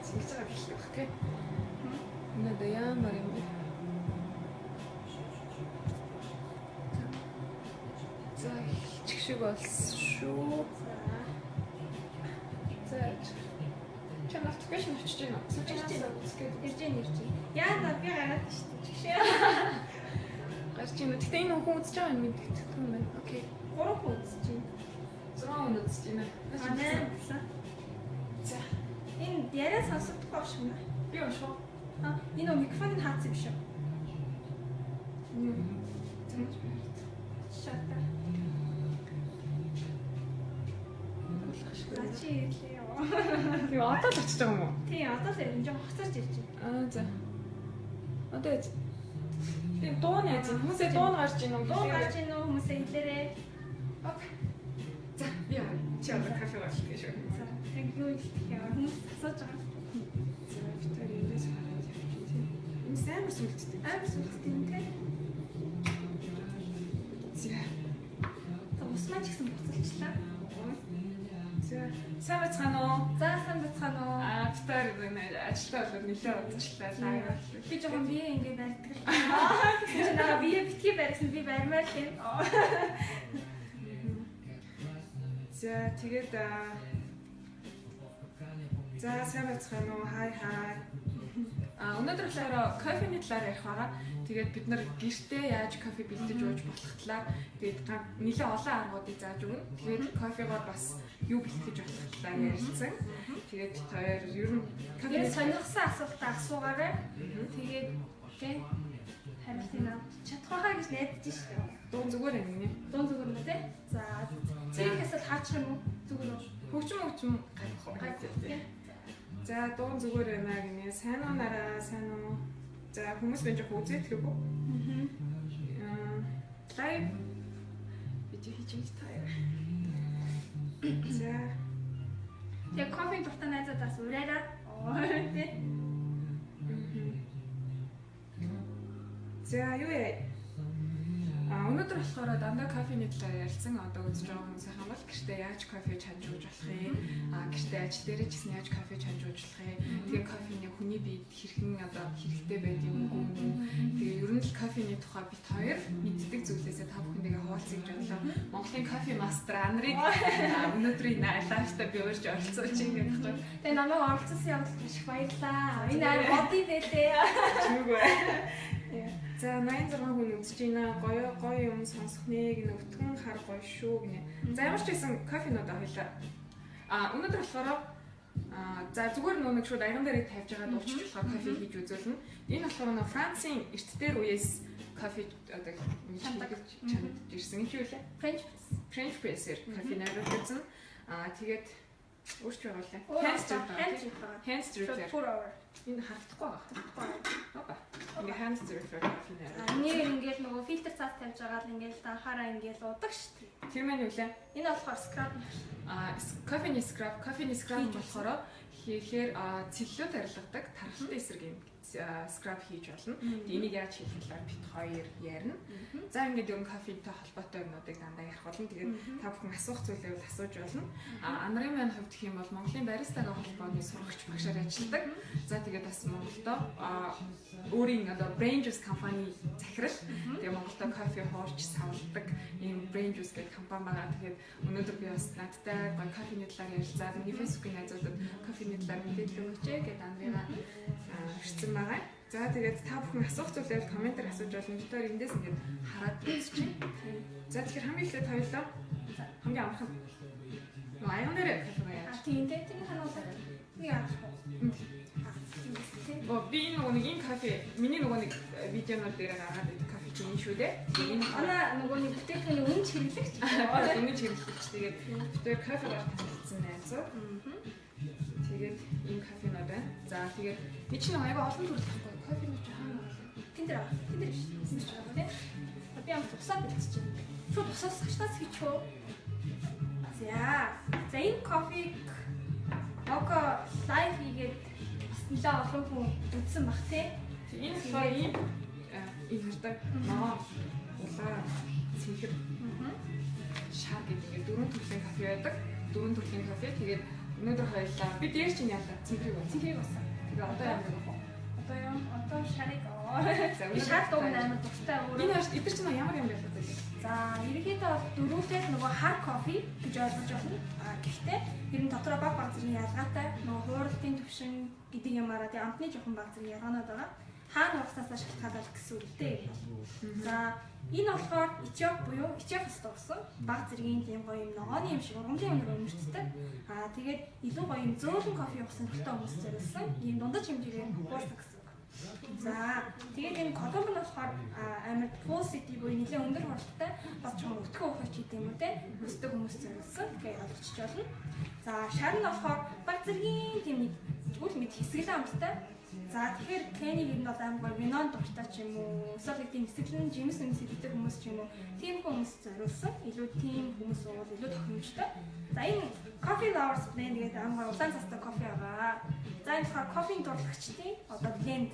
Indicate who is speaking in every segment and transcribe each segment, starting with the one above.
Speaker 1: Ингэж байгаа гэх юм тий. Надад ямар юм бэ? За хэлчих шиг болсон шүү. За. Чанар төгөөш очиж байна.
Speaker 2: Ирж байна. Яа би гараад шүү дээ.
Speaker 1: Гарч ийн. Гэтэ энэ хүн үзэж байгаа юм мэддэг юм байна. Окей.
Speaker 2: 3 хүн үзэж байна.
Speaker 1: 6 хүн үзэж байна.
Speaker 2: За. Энэ яриа сонсохгүй байх юм байна.
Speaker 1: Би уншаа.
Speaker 2: Энэ микрофоныг хаац юм шүү. Шата. Чи ирлээ ёо.
Speaker 1: Юу одоо л очиж байгаа юм уу?
Speaker 2: Тий, одоо л энэ жоо хоцорч ирж байна.
Speaker 1: За. Одоо тийм дууны ажил хүмүүсээ дуун гарч ийн үү?
Speaker 2: Дуу гарч ийн үү хүмүүсээ хэлээрээ.
Speaker 1: Окей. За би чи одоо кафе гарч гэж шүү.
Speaker 2: За, яг юу хэлэх юм хүмүүс асууж байгаа.
Speaker 1: За битэр юунаас хараад явчих тийм. Энэ сайн сүлдтэй.
Speaker 2: Сүлдтэй юм тий.
Speaker 1: За.
Speaker 2: Усмаа ч гэсэн буцалчлаа.
Speaker 1: За, сайн бацхан уу?
Speaker 2: За, сайн бацхан уу?
Speaker 1: Битэр ажилтаа болоод нэлээд удаачлаа. Лайв.
Speaker 2: Би жоохон бие ингэ барьдаг. Чи наа бие битгий барьсан би барьмаар л юм.
Speaker 1: За, тэгээд за, сайн бацхан уу? Хай. Өнөөдөр болохоор кофений талаар ярих байгаа. Тэгээд бид нар гэртээ яаж кофе бэлдэж ууж болох талаар тэгээд нэлээд олон аргуудыг зааж өгнө. Тэгээд кофегоор бас юу бэлдэж болох талаар ярилцсан. Тэгээд хоёр ер нь
Speaker 2: кофе сонирхсан асуултаа асуугаарай. Тэгээд тий хариултыг чадхаа гэж найдаж шүү.
Speaker 1: Дуун зүгээр юм нэ.
Speaker 2: Дуун зүгээр мө тий. За. Зэрэгээс л хаачих юм уу? Зүгээр үү?
Speaker 1: Хөгжим гарах. За дуун зүгээр байна гинэ. Сайн уу нараа, сайн уу? За хүмүүс бэнж үзээд хэлэв үү? Лайв видео хийж таяа. За.
Speaker 2: Яг кофе дуртай найзуудаас ураарай. Тий.
Speaker 1: За юу яа? Өнөөдөр болохоор дандаа кофений талаар ярилцсан. Одоо үзэж байгаа хүмүүсийн бол гэртээ яаж кофе чанж ууж болох юм? Гэртээ ажил дээр ч гэсэн яаж кофе чанж ууж болох юм? Тэгээ кофений хүний биед хэрхэн одоо хэрэгтэй байд юм уу? Тэгээ ер нь л кофений тухай бит хоёр мэддэг зүйлээсээ та бүхэндээ хуваалцах гэж бодлоо. Монголын кофе мастер Анрыг өнөөдрийн лайфстайл би өөрч оролцуулж байгаа юм.
Speaker 2: Тэгээ намайг оролцуулсан явдал маш их баярлаа. Энэ боди нэтээ.
Speaker 1: Чүгөө. За 86 хүн үзэж байна. Гоё юм сонсох нэ гэнэ өтгөн хар гоё шүү гэнэ. За ямар ч байсан кофенууд авъя. Өнөөдөр болохоор за зүгээр нэг шууд аяган дээр тавьж байгаа дуучиж болохоор кофе хийж үзүүлнэ. Энэ болохоор нэг Францын эрт дээр үеэс кофе одоо чанд ирсэн юм чи үлээ. French press-ээр кофе найруулсан. Тэгээд өөрч байгуулаа. Hands dripper. Энэ харагдахгүй байгаа. Опа. Ингээ hands dripper кофе найруулсан.
Speaker 2: Нэг ингээл нөгөө фильтр цаас тавьж байгаа л ингээл анхаараа ингээл удаг шүү дээ.
Speaker 1: Тэр мань үлээ.
Speaker 2: Энэ болохоор scrub.
Speaker 1: Кофений scrub болохоор хийхээр цэллүүд арилгадаг тархалтай эсрэг юм scrub хийж болно. Энийг яаж хийх талаар бит хоёр ярина. За ингээд ер нь кофентэй холбоотой юмнуудыг дандаа ярих болно. Тэгээд та бүхэн асуух зүйлээ бол асууж болно. Анарын маань хувьд гэх юм бол Монголын баристагийн холбооны сурагч багшаар ажилладаг. За тэгээд бас Монголдо өөрийн одоо Brain Juice компани захирал. Тэгээд Монголдо кофе хуурч савладаг ийм Brain Juice гэх компани байгаа. Тэгээд өнөөдөр би бас надтай гоё кофений талаар ярилцаад миний Facebook-ийн найзуудад кофений талаар мэдээлэл өгчээ гэдэг Анрыгаа ирсэн байгаа. За тэгээд та бүхэн асуух зүйлээр комментээр асууж болно. Бид хоёр эндээс ингээд хараад үзчихье. За тэгэхээр хамгийн эхлээд хоёулаа хамгийн амархан аян дээр кофе яаж?
Speaker 2: Тийм харуулаа. Яа.
Speaker 1: Би нэг кофе миний нэг видеонууд дээр гаргаад байдаг кофе чинь шүү дээ.
Speaker 2: Энэ нөгөө нэг бүтээгдэхүүний үнэ хэрэглэгч.
Speaker 1: Үнэ хэрэглэгч. Тэгээд бид кофегаар танилцсан найзуу. Тэгээд ийм кофенод байна. За тэгээд би чинь аяга олон төрөл тахгүй кофенод чи хаана байна?
Speaker 2: Тиндэр биш. Тийм. Би амт тусаад биччихэв. Шууд тусаас хашнаас хийчихв. За энэ кофе Око лайв хийгээд нэлээ олон хүн үзсэн баг тий.
Speaker 1: Энэ болохоор ийм хардаг ноо улаа цэхэр шаа гэдэг 4 төрлийн кофе байдаг. 4 төрлийн кофе тэгээд Өнөөдөр хоёлаа. Би дээр чинь яалаа. Цэнхрийг байна.
Speaker 2: Цэнхрийг басан.
Speaker 1: Тэгээ одоо ямар гэх вэ?
Speaker 2: Одоо шарик аа. Шар дуун амар дуртай өөрөө.
Speaker 1: Энэ хоёр эдгээр чинь ямар юм бэ?
Speaker 2: За, ерөнхийдөө дөрөвдөө нөгөө hard coffee гэж ойлгож байна. Гэхдээ ер нь дотроо баг зэргийн ялгаатай нөгөө хууралтын төвшин гэдэг юмараа тий амтны жоохон баг зэргийн ялгаанууд байгаа. Хаана уусаасаа шалтгаалаад гэсэн үгтэй юм. За, энэ болохоор Этиоп буюу Этиопост орсон баг зэргийн тийм гоё юм ногооны юм шиг ургамлын өнөр өмөрчдөг. Тэгээд илүү гоё юм зөөлөн кофе уух сонирхолтой хүмүүс зориулсан ийм дундаж хэмжээгээр хуурсан гэсэн. За, тэгээд энэ Колумб нь болохоор амар full city буюу нэлээд өндөр хурдтай бас ч юм өтгөө уух ч гэдэм үү те өсдөг хүмүүс зориулсан. Тэгээд ойлгочих болно. За, шар нь болохоор баг зэргийн тийм нэг үл мэд хэсэглэн амттай. За, тэгэхээр Кенийг ер нь бол амар винон дуртай ч юм уу, эсвэл тийм хэсэглэн жимс юмс идэх хүмүүс ч юм уу, тийм хүмүүс зориулсан. Илүү тийм хүмүүс уул илүү тохиромжтой. За, энэ Coffee Lovers blend гэдэг амар улаан цастай кофе байгаа. За, энэ болохоор кофеийн дурлагчдын одоо blend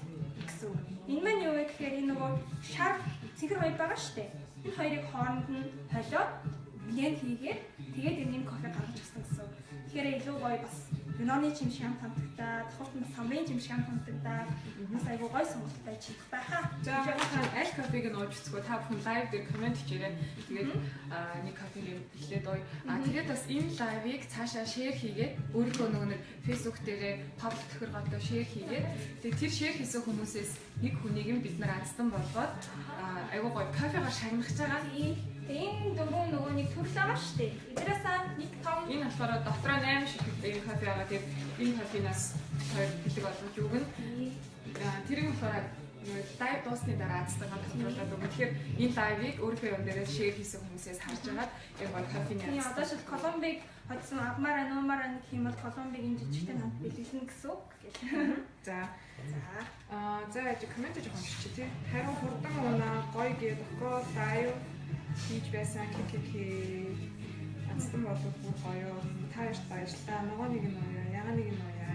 Speaker 2: гэсэн үг. Энэ маань юу вэ гэхээр энэ нөгөө шар цэгэр хоёр байгаа шүү дээ. Энэ хоёрыг хооронд нь холиод blend хийгээд тэгээд энэ кофе гаргаж ирсэн гэсэн. Тэгэхээр илүү гоё бас виноны чим шам хамтагтай, давхарт нь самрын чим шам хамтагтай. Бас айгуу гоё сонголттой чих байхаа.
Speaker 1: За, аль кофег нь ууж үзэхгүй та бүхэн лайв дээр комент хийгээрэй. Тэгээд нэг кофег эхлээд ууя. Тэгээд бас энэ лайвыг цаашаа шеэр хийгээд өөрийнхөө нэг Facebook дээрээ паблик тохиргоолоо шеэр хийгээд тэгээд тэр шеэр хийсэн хүмүүсээс нэг хүнийг нь бид нар аздан болгоод айгуу гоё кофегаар шагнах байгаа.
Speaker 2: Энэ дөрөв нөгөө нэг төрөл байгаа шүү дээ. Эдгээрээс нэг том
Speaker 1: энэ болохоор дотроо 8 шиг ийм кофе байгаа. Тэгээд энэ кофенаас хоёр бэлэг болгож өгнө. Тэр нь болохоор лайв дуусны дараа азтайгаа тодруулаад өгнө. Тэгэхээр энэ лайвыг өөрийнхөө юм дээрээ шеэр хийсэн хүмүүсээс харж агаад яг гоё кофений
Speaker 2: аз. Одоо шил Колумбиг hodсон авмаараа нуумаараа нэг юм бол Колумбигийн жижигтэй хамт бэлгэлнэ гэсэн үг гэх.
Speaker 1: За. За комент жоохон уншчих тий. Харин хурдан унаа гоё гээд өгөө лайв хийж байсан хихихи азтан болов бүр гоё. Та яарт баярлалаа. Ногоо нэг нь ууя, яга нэг нь ууя.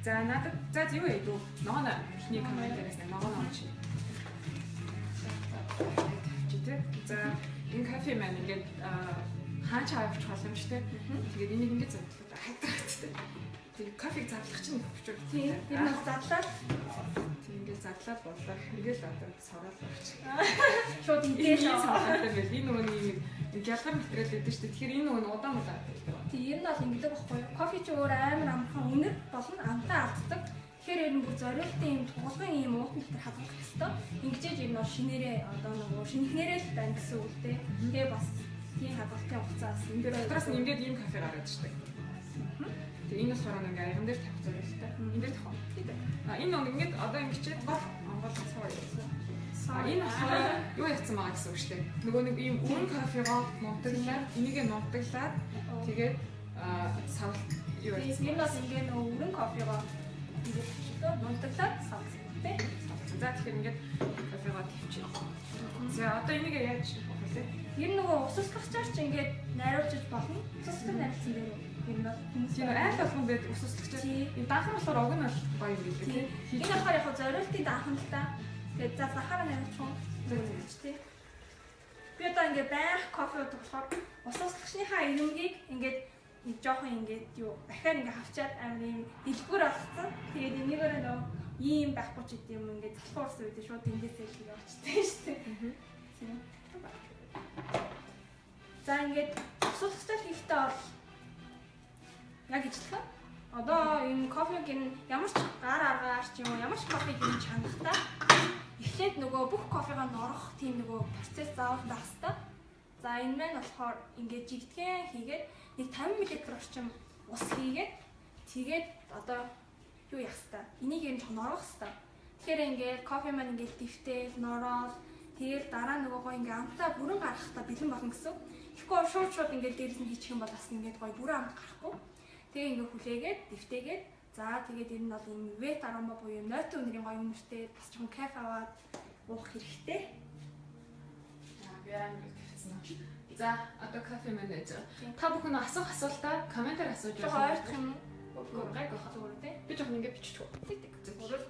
Speaker 1: За надад за юу вэ дүү? Ногоо ихний комент дээрээс ногоо нооч. За энэ кофе маань ингээд хаач авч боломжтой. Тэгээд энийг ингээд задлаад хайтрахтай. Тэгээд кофег задлах чинь хөвчөг.
Speaker 2: Тийм. Энэ бол задлаад
Speaker 1: ингээд задлаад бодлоо. Ингээд одоо сороод авч.
Speaker 2: Шууд ингээд
Speaker 1: сороод байл. Энэ нөгөө нэг ялгар материал гэдэг чинь тэгэхээр энэ нөгөө удаан удаа байдаг.
Speaker 2: Тийм ер нь бол ингээд байхгүй юу? Кофе ч өөр амар амархан үнэр болон амтаа алддаг. Тэгэхээр ер нь бүр зориултын юм тулгын юм уут нэтер хадгалах хэвээр. Ингэж ер нь бол шинээрээ одоо нөгөө шинэхнэрээ л байна гэсэн үгтэй. Тэгээ бас тийм хадгалтын хугацаас
Speaker 1: ингээд дотроос нь ингээд ийм кофе гараад ирдэг. Тэгээ энэ болохоор нэг аяган дээр тавих зориултаа. Энэ дээр тавих. Энэ нэг ингээд одоо ингэчээд онгол цаа явуулсан. Энэ болохоор юу яцсан байгаа гэсэн үг шүү дээ. Нөгөө нэг ийм өрн кофегоо нутаглаад, энийгээ нутаглаад тэгээд савлт юу яцсан.
Speaker 2: Энэ бас ингээд нөгөө өрн кофегоо ингээд чөлөө нутаглаад савлсан тий.
Speaker 1: За тэгэхээр ингээд кофегоо тавьчих. За одоо энийг яаж авах вэ?
Speaker 2: Ер нь нөгөө усуслагчаар ч ингээд найруулж болно. Усуслагч найруулсан дээр ер нь хүмүүс
Speaker 1: тийм айл болгон дээр усуслагчаар энэ дахан болохоор уг нь гоё юм гэдэг тий.
Speaker 2: Энэ болохоор яг зориултын дахан л та. Тэгээд за сахараа найруулчих юм. Зөв тий. Би одоо ингээд байх кофе уудаг болохоор усуслагчныхаа ирэмгийг ингээд нэг жоохон ингээд юу дахиад ингээд хавчаад амар юм дэлгүүр олцсон. Тэгээд энийгээр нөгөө ийм байхгүй ч гэдэм юм ингээд залхуурсан үед шууд эндээсээ хийх явчихсан шүү дээ. Тийм. За ингээд усуслагчаар хийхдээ бол яг ижилхэн одоо энэ кофег нь ямар ч гар аргаар ч юм уу ямар ч кофег нь чанахтаа эхлээд нөгөө бүх кофегаа норох тийм нөгөө процесс заавал байх хэрэгтэй. За энэ маань болохоор ингээд жигдгэн хийгээд нэг 50 мл орчим ус хийгээд тэгээд одоо юу яах хэрэгтэй. Энийг юм норох хэрэгтэй. Тэгэхээр ингээд кофе маань ингээд дэвтэл нороод тэгээд дараа нөгөө гоо ингээд амтаа бүрэн гаргахтаа бэлэн болно гэсэн. Тэгэхгүй шууд ингээд дээрээс нь хийчих юм бол бас ингээд гоё бүрэн амт гарахгүй. Тэгээ ингээд хүлээгээд дэвтэйгээд за тэгээд энэ нь бол юм вет арома буюу нойтон өнөрийн гоё үнэртэй бас ч юм кафе аваад уух хэрэгтэй.
Speaker 1: За одоо кофе маань яаж байгаа. Та бүхэн асуух асуултаа комментээр асууж
Speaker 2: байгаа. Ойлгох юм
Speaker 1: уу? Гайг байх зүгээр тий. Би жоохон ингээд бичих үү.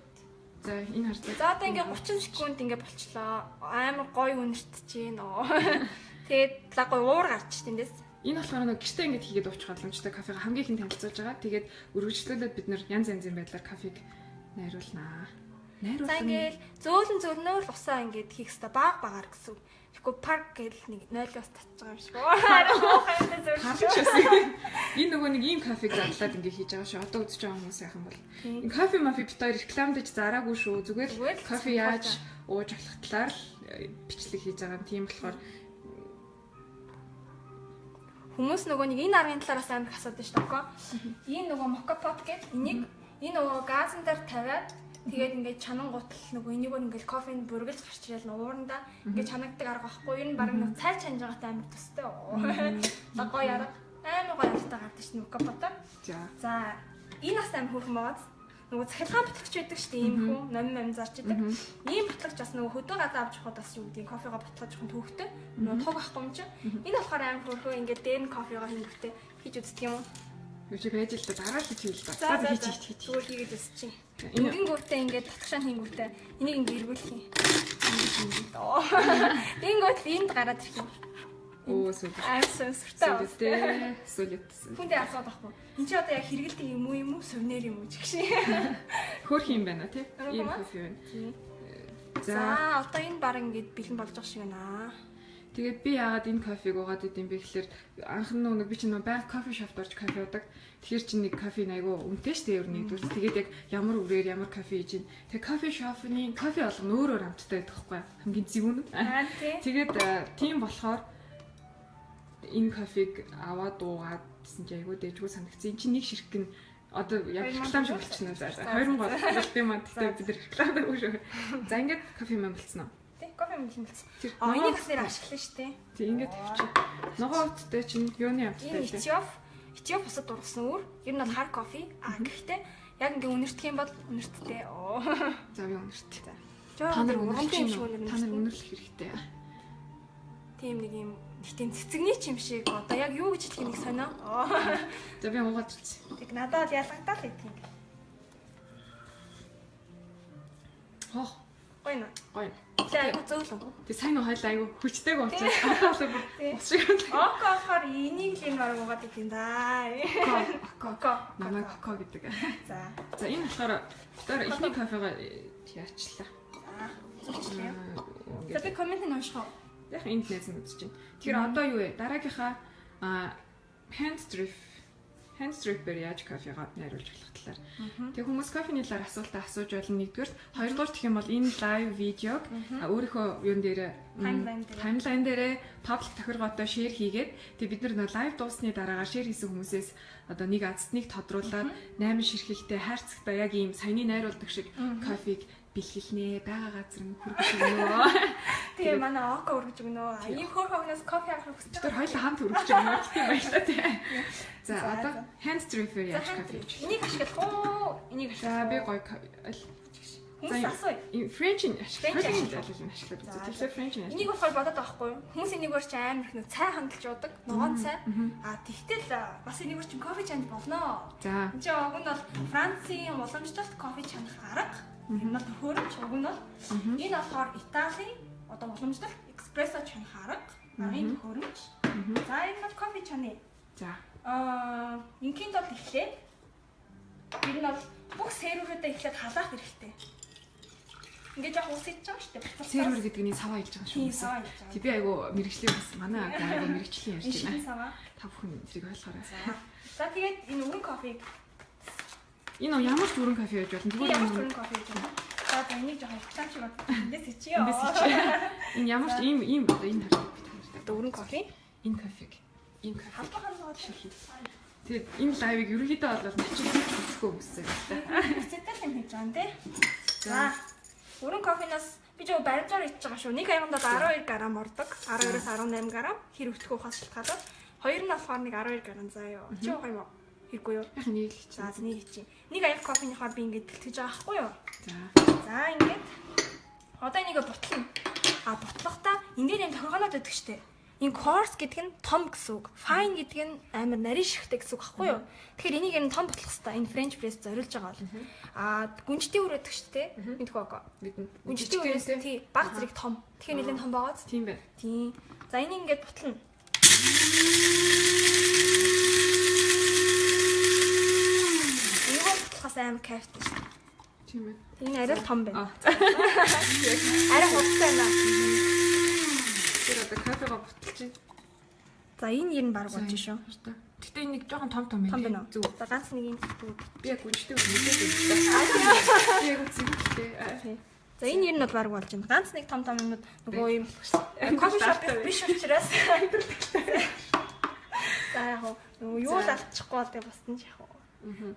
Speaker 1: За энэ харцаа.
Speaker 2: За одоо ингээд 30 секунд ингээд болчлоо. Амар гоё үнэрт чинь. Тэгээд за гоё уур гарч чинь тэндээс.
Speaker 1: Энэ болохоор нэг гэртээ ингэж хийгээд уучих боломжтой кофега хамгийн их танилцуулж байгаа. Тэгээд үргэлжлүүлээд бид нэр янз янзын байдлаар кофег найруулнаа.
Speaker 2: За ингээл зөөлнөөр усаа ингээд хийх хэвээр багаар гэсэн. Тэгэхгүй парк гэл нэг 0-оос татж байгаа юм шиг. Харин хоохайтай зөөлсөн.
Speaker 1: Энэ нөгөө нэг ийм кофег задлаад ингээд хийж байгаа шүү. Одоо үзэж байгаа хүмүүс яхан бол. Энэ кофе мафи бит хоёр рекламдж зараагүй шүү. Зүгээр кофе яаж ууж болох талаар л бичлэг хийж байгаа юм. Тийм болохоор
Speaker 2: хүмүүс нөгөө нэг энэ аргын талаараас амар их асуудаг шүү дээ. Энэ нөгөө мока пот гэдэг энийг энэ нөгөө газан дээр тавиад тэгээд ингээд чанангуутал нөгөө энийг ингээд кофенд бүргэлж гарч ирэл ууранда ингээд чанагдаг арга байхгүй юу? Энэ баг нэг цай чанж байгаатай амар төстэй. За гоё арга. Амар гоё аргатай гардаг шүү мока пот. За энэ бас амар хөөрхөн байгааз. Нөгөө цахилгаан батлагч байдаг шүү дээ. Ийм хүн номин зарч идэг. Ийм батлагч бас нөгөө хөдөө гадаа авч явахад бас юу гэдэг кофега батлаж явах нь төвхтэй. Нөгөө туг ахгүй юм чи. Энэ болохоор амар хөөрхөн ингээд дээр нь кофега хийхдээ хийж үздэг юм уу?
Speaker 1: Юу ч байж л да дараа л хийх л да.
Speaker 2: За хийж. Зүгээр хийгээд өсчих. Ингэнгүүтээ ингээд татгшаан хийнгүүтээ энийг ингээд эргүүлэх юм. Ингэнгүүт энд гараад ирэх юм.
Speaker 1: Оо сүл.
Speaker 2: Сүртэй.
Speaker 1: Сүлэт.
Speaker 2: Хүндээ асууад байхгүй. Энд чи одоо яг хэрэгэлдэг юм уу, сувнер юм уу ч гэх шиг.
Speaker 1: Хөөх юм байна тий. Ийм кофе байна.
Speaker 2: За одоо энэ баг ингээд бэлэн болж байгаа шиг байна.
Speaker 1: Тэгээд би яагаад энэ кофег уугаад идэм бэ гэхээр анхны нэг би чинь байнга кофе шопт орж кофе уудаг. Тэгэхээр чинь нэг кофе айгу үнэтэй шүү дээ ер нь нэгдүгээр. Тэгээд яг ямар үрээр ямар кофе хийж ийн. Тэгээд кофе шопны кофе болгоно өөр амттай байдаг байхгүй хамгийн зөвүүн. Тэгээд тийм болохоор энэ кофег аваад уугаад гэсэн чи айгу дэжгүй санагдсан. Энд чинь нэг ширхэг нь одоо яг реклам шиг болчихно за 2000 болт юм аа. Тэгээд бид реклам даггүй шүү. За ингээд кофе маань болцсон уу?
Speaker 2: Кофе мэлмэлсэн. Энийг бас нэр ашиглана шүү дээ.
Speaker 1: Тэг ингээд тавьчих. Ногоо уттай чинь юуны амттай
Speaker 2: вэ? Этиоп усад ургасан үр. Ер нь бол хар кофе. Гэхдээ яг ингээ үнэртэх юм бол үнэрттэй.
Speaker 1: За би үнэрттэй.
Speaker 2: Та нар үнэрлэх юм шиг үнэрлэх.
Speaker 1: Та нар үнэрлэх хэрэгтэй.
Speaker 2: Тийм нэг юм тийм цэцэгний ч юм шиг одоо яг юу гэж хэлэх нэг сонио.
Speaker 1: За би уугаад үзье.
Speaker 2: Тэг надад ялгагдал гэдэг юм.
Speaker 1: Хоо.
Speaker 2: Гоё.
Speaker 1: Тэгээ
Speaker 2: айгу зөөлөн.
Speaker 1: Тэг сайн уу хоёул айгу хүчтэйг уучлаа. Одоо ус шиг.
Speaker 2: Окохоор энийг л энэ баг уугаад идэв да.
Speaker 1: Коко. Намайг коко гэдэг.
Speaker 2: За
Speaker 1: энэ болохоор дотор ихний кофега яачлаа.
Speaker 2: За би коммент нь унших уу?
Speaker 1: Яг энд нээсэн үзэж байна. Тэгэхээр одоо юу вэ? Дараагийнхаа hand dripper яаж кофега найруулж болох талаар. Тэг хүмүүс кофений талаар асуултаа асууж болно нэгдүгээр. Хоёрдугаар гэх юм бол энэ live видеог өөрийнхөө юун дээр таймлайн дээр паблик тохиргоотой шеэр хийгээд тэг бид нар live дуусны дараагаар шеэр хийсэн хүмүүсээс одоо нэг азтныг тодруулаад 8 ширхэгтэй хайрцагтай яг ийм саяны найруулдаг шиг кофег бэлгэлнэ байгаа газар нь хүргэж өгнө.
Speaker 2: Тэгээ манай око хүргэж өгнө. Ийм хөр хогноос кофе авах хүсэж
Speaker 1: байгаа. Хоёул хамт хүргэж өгнө тийм баярлалаа тий. За одоо hand dripper яаж кофе хийж.
Speaker 2: Энийг ашиглах уу? Энийг ашиглах.
Speaker 1: За би гоё
Speaker 2: хүмүүс асууя.
Speaker 1: French ашиглаад. Тэгэхээр French.
Speaker 2: Энийг болохоор бодоод байгаа хгүй юу? Хүмүүс энийг өөрч амар их нөө цай хандалж уудаг. Ногоон цай. Тэгтэл бас энийг өөрч кофе чанд болно.
Speaker 1: За.
Speaker 2: Энд чинь уг нь бол Францын уламжлалт кофе чанах арга. Энэ бол хөрөмж уг нь бол энэ болохоор Италийн одоо уламжлалт эспрессо чанах арга. Энэ хөрөмж. За энэ бол кофе чаны.
Speaker 1: За.
Speaker 2: Инкинд бол эхлээд ер нь бол бүх серверүүдэд эхлээд халаах хэрэгтэй. Ингээд яг ус хийж байгаа шүү дээ.
Speaker 1: Сервер гэдэг нь саваа хийж байгаа шүү.
Speaker 2: Тийм саваа хийж байгаа.
Speaker 1: Тэг би айгу мэрэгчлээ бас манай айгу мэрэгчлийн ярьж байна. Та бүхэн зэрэг ойлгоорой.
Speaker 2: За тэгээд энэ өргөн кофег
Speaker 1: энэ ямар ч өргөн кофе байж болно.
Speaker 2: Зүгээр ямар ч өргөн кофе хийж байна. За энийг жоохон реклам шиг бод. Эндээс ичээ.
Speaker 1: Энэ ямар ч ийм одоо энэ харагдав.
Speaker 2: Өргөн кофе.
Speaker 1: Энэ кофег. Энэ кофе.
Speaker 2: Хавтахад шилхий.
Speaker 1: Тэгээд энэ лайвыг ерөнхийдөө бол начиг хийхгүй өмссөн.
Speaker 2: Хэцэтэй юм хийж байгаа юм тий. За өргөн кофенаас би жоо барилжаар ичж байгаа шүү. Нэг аянганд 12 грамм ордог. 12-оос 18 грамм хэр өвтгөх ухаас шалтгаалаад. Хоёр нь болохоор нэг 12 грамм заа юу. Чи уух юм уу? Хэрэггүй юу?
Speaker 1: Яг нэг л
Speaker 2: за нэг чи. Нэг аянг кофенийхоор би ингэж бэлтгэж байгаа байхгүй юу? За ингэж. Одоо энийг бутлана. Бутлахдаа энэ дээр юм тохиргоонод өгдөг штеп. Энэ coarse гэдэг нь том гэсэн үг. Fine гэдэг нь амар нарийн шигтэй гэсэн үг байхгүй юу? Тэгэхээр энийг ер нь том бутлах хэрэгтэй. Энэ French press зориулж байгаа бол. Гүнжтийн үр өгдөг шүү дээ. Мэдгүй байгаа.
Speaker 1: Мэднэ.
Speaker 2: Гүнжтийн үрээс тий баг зэрэг том. Тэгэхээр нэлээд том байгааз.
Speaker 1: Тийм байна.
Speaker 2: Тийм. За энийг ингээд бутлана. Бас амар кайфтай шүү дээ.
Speaker 1: Тийм ээ.
Speaker 2: Энэ арай том байна. Арай хурдтай байна.
Speaker 1: Тэр одоо кофега буталж байна.
Speaker 2: За энэ ер нь баг болж шүү.
Speaker 1: Гэтэ энэ нэг жоохон том юм
Speaker 2: байна.
Speaker 1: Зүг.
Speaker 2: За ганц нэг юм зүг.
Speaker 1: Би яг гүнжтэй үлдээд байна. Би яг зүгтэй.
Speaker 2: За энэ ер нь бол баг болж байна. Ганц нэг том юмнууд нөгөө юм кофе шоп биш учраас. За яг нөгөө юу л алдчихгүй бол тэгээ босдон ч яг.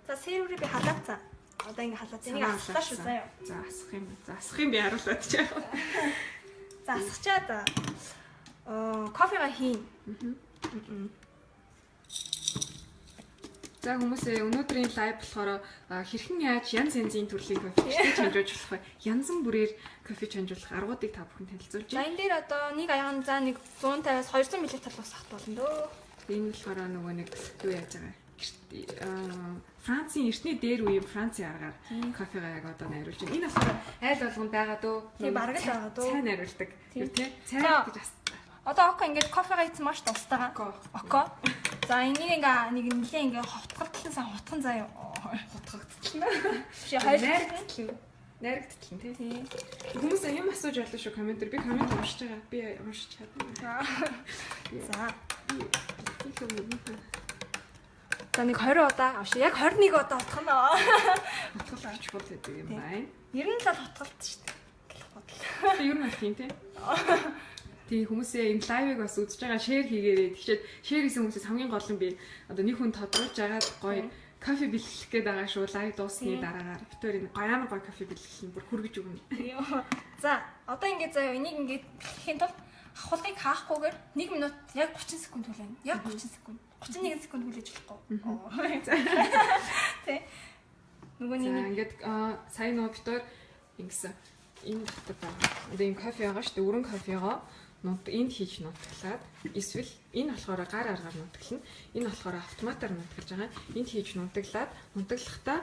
Speaker 2: За серверийг би халаад цаа. Одоо ингэ халаад. Энийг асуулаа шүү заяа.
Speaker 1: За асах юм. За асах юм би харуулаад ч яах вэ?
Speaker 2: За асахчаад кофега хийн.
Speaker 1: За хүмүүсээ өнөөдрийн лайв болохоор хэрхэн яаж янз янзын төрлийн кофе чанжуулж болох вэ? Янзан бүрээр кофе чанжуулах аргуудыг та бүхэн танилцуулж
Speaker 2: байна. За энэ дээр одоо нэг аяан за нэг 150-аас 200 мл талбасах болно дөө.
Speaker 1: Энэ болохоор нөгөө нэг юу яаж байгаа Францын эртний дээр үеийн Францын аргаар кофега яг одоо найруулж байна. Энэ болохоор айл болгонд байгаа дөө.
Speaker 2: Тийм бараг л байгаа дөө.
Speaker 1: Цай найруулдаг. Тийм. Цай гэж
Speaker 2: одоо око ингээд кофега ийцэн маш тустайгаа. Око. За энийг ингээ нэг нэлээ ингээ ховтгалтсан сан хутхан заяа.
Speaker 1: Хутгагдчихна.
Speaker 2: Чи хайрцлаа.
Speaker 1: Найрагдчихна тий. Хүмүүс юм асууж байлаа шүү комментээр. Би коммент уншиж байгаа. Би уншиж чадна.
Speaker 2: За. За нэг 20 удаа авш. Яг 21 удаа утгана.
Speaker 1: Утгалж чухал гэдэг юм байна.
Speaker 2: Ер нь л утгалт шүү
Speaker 1: Тэг
Speaker 2: дээ.
Speaker 1: ер нь бол тийм тий. Тий хүмүүсээ энэ лайвыг бас үзэж байгаа шеэр хийгээрэй. Тэгчээд шеэр хийсэн хүмүүсээс хамгийн гол нь би одоо нэг хүн тодруулж агаад гоё кофе бэлтгэх гээд байгаа шүү. Лайв дуусны дараагаар битүүр энэ гоёмор гоё кофе бэлтгэх нь бүр хүргэж өгнө.
Speaker 2: За одоо ингээд заяа энийг ингээд бэлтгэхийн тулд ахуулгыг хаахгүйгээр 1 минут яг 30 секунд хүлээнэ. Яг 30 секунд. 31 секунд хүлээж болохгүй. Тэ. Нөгөө нэг
Speaker 1: ингээд сайн нөө битүүр ингэсэн энэ дотор байгаа. Одоо энэ кофе байгаа шүү дээ. Өрөн кофегаа энд хийж нутаглаад эсвэл энэ болохоор гар аргаар нутаглана. Энэ болохоор автоматар нутаглаж байгаа. Энд хийж нутаглаад нутаглахдаа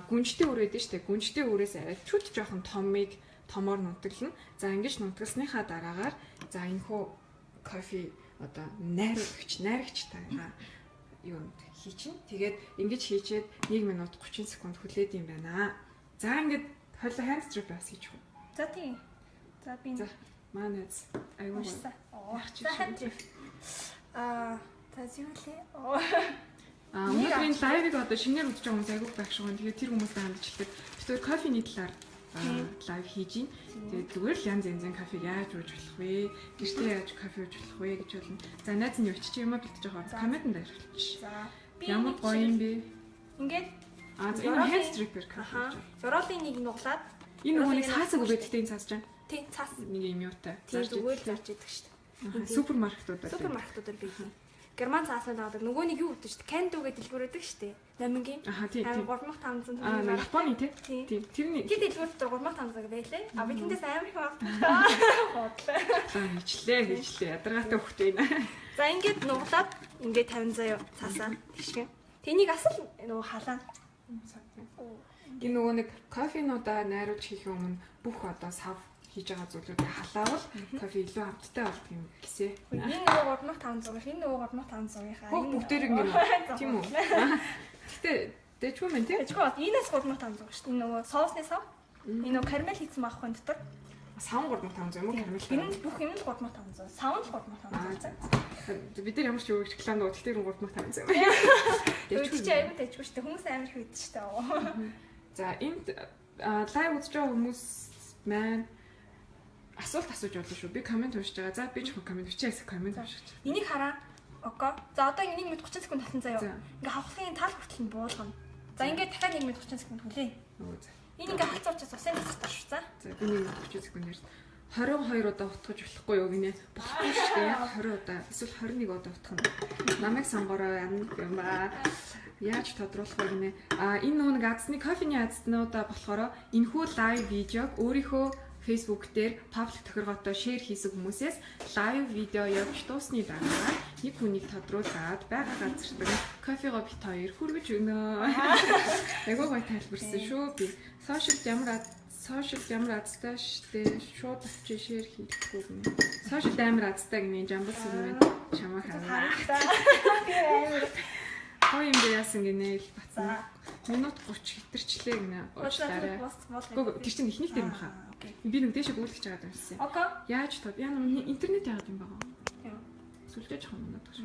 Speaker 1: гүнжтэй үр өгдөө шүү дээ. Гүнжтэй үрээс арай чүт жоохон томоор нутаглана. За ингэж нутагсныхаа дараагаар за энэ хөө кофе одоо найрагч тагаа юунд хийчин. Тэгээд ингэж хийчээд 1 минут 30 секунд хүлээд юм байна. За ингэж хойло hand strip бас хийж хөө.
Speaker 2: За тийм. За би
Speaker 1: манайс аюу
Speaker 2: За хатчих. За зүйлээ.
Speaker 1: Өнөөдрийн лайвыг одоо шинээр үзэж байгаа хүмүүс аюу байх шиг байна. Тэгээд тэр хүмүүстэй хандчихдаг. Бид кофений талаар лайв хийж байна. Тэгээд зүгээр л янз янзын кофег яаж ууж болох вэ? Гэртээ яаж кофе ууж болох вэ гэж болно. За найз нь явчих чи юм бэлтэж байгаа. Комментанд ажиллаж.
Speaker 2: За
Speaker 1: ямар гоё юм бэ?
Speaker 2: Ингээд
Speaker 1: энэ hand stripper кофе.
Speaker 2: Зураалын нэг нуглаад
Speaker 1: энэ нөгөө нэг цаасаг үгээд гэдэг энэ цаасж байна.
Speaker 2: Тийм цаас
Speaker 1: нэг юм юутай.
Speaker 2: Тийм зүгээр л зарж идэг шүү дээ.
Speaker 1: Супермаркетуудаар.
Speaker 2: Супермаркетуудаар бий. Герман цаасаа дадаг. Нөгөө нэг юу гэдэг шүү дээ. Кэнду гэдэг дэлгүүрээдэг шүү дээ. Намингийн.
Speaker 1: Тийм.
Speaker 2: 3500
Speaker 1: төгрөг. Японы тийм. Тэрний.
Speaker 2: Тэд дэлгүүр дээр 3500 байлээ. А би тэндээс амар их авсан.
Speaker 1: Хийчлээ. Ядаргаатай хөхт байна.
Speaker 2: За ингээд нуглаад ингээд 50 заяа цаасаа тэгшгэн. Тэнийг асал нөгөө халаа.
Speaker 1: Энэ нөгөө нэг кофенуудаа найруулж хийх өмнө бүх одоо сав хийж байгаа зүйлүүдийг халаавал кофе илүү амттай болдог юм гэсэ.
Speaker 2: Энэ нөгөө 3500, энэ нөгөө 3500-ийнхаа.
Speaker 1: Бүгдээр ингэ тийм үү? Гэтэ дэжгүй мэн тийм.
Speaker 2: Дэжгүй энэс 3500 шүү дээ. Нөгөө соусны сав. Энэ нөгөө карамель хийсэн маахгүй дотор.
Speaker 1: Сав 3500 юм уу карамель?
Speaker 2: Энэ бүх юм л 3500. Сав нь 3500.
Speaker 1: Бид нар ямар ч юу реклам дуу тэр 3500 юм.
Speaker 2: Дэжгүй чи аягүй дэжгүй шүү дээ. Хүмүүс амар их үйдэж шүү дээ.
Speaker 1: За энд лайв үзэж байгаа хүмүүс маань асуулт асууж болно шүү. Би коммент уншиж байгаа. За би ч коммент бичээс коммент уншиж.
Speaker 2: Энийг хараа. Окей. За одоо 1 минут 30 секунд талсан заяа. Ингээ хавхлын тал хүртэл нь буулгана. За ингээ дахиад 1 минут 30 секунд хүлээ. Энэ ингээ хацуучаас усын тастай шүү. За. За
Speaker 1: би 1 минут 30 секунд ярьж 22 удаа утгаж болохгүй юу гинэ. Болохгүй шүү дээ. 20 удаа эсвэл 21 удаа утгах нь. Намайг сонгороо юм ба. Яаж тодруулах вэ гинэ. Энэ нөгөө азны кофений азнуудаа болохоор энэхүү лайв видеог өөрийнхөө Facebook дээр паблик тохиргоотой шеэр хийсэн хүмүүсээс лайв видео явж дуусны дараа нэг хүнийг тодруулаад байгаа газартаа кофего бит хоёр хүргэж өгнө. Айгуу гоё тайлбарсан шүү би. Сошиалд ямар Сошиал ямар азтай штэ. Шууд авчиж шеэр хийхгүй гэнэ. Сошиал амар азтай гэнэ. Жамбас юм чамаа хараа. Хоо юм бэ яасан гинэ л бацсан. Минут 30 хитэрчлээ гинэ. Уучлаарай. Тэр чинь ихнийх дээр юм хаа. Би нэг дэше гүйлгэж байгаа юм шиг. Яаж тоо? Яа нэг интернет яагаад юм байгаа. Сүлдэж байгаа юм надад.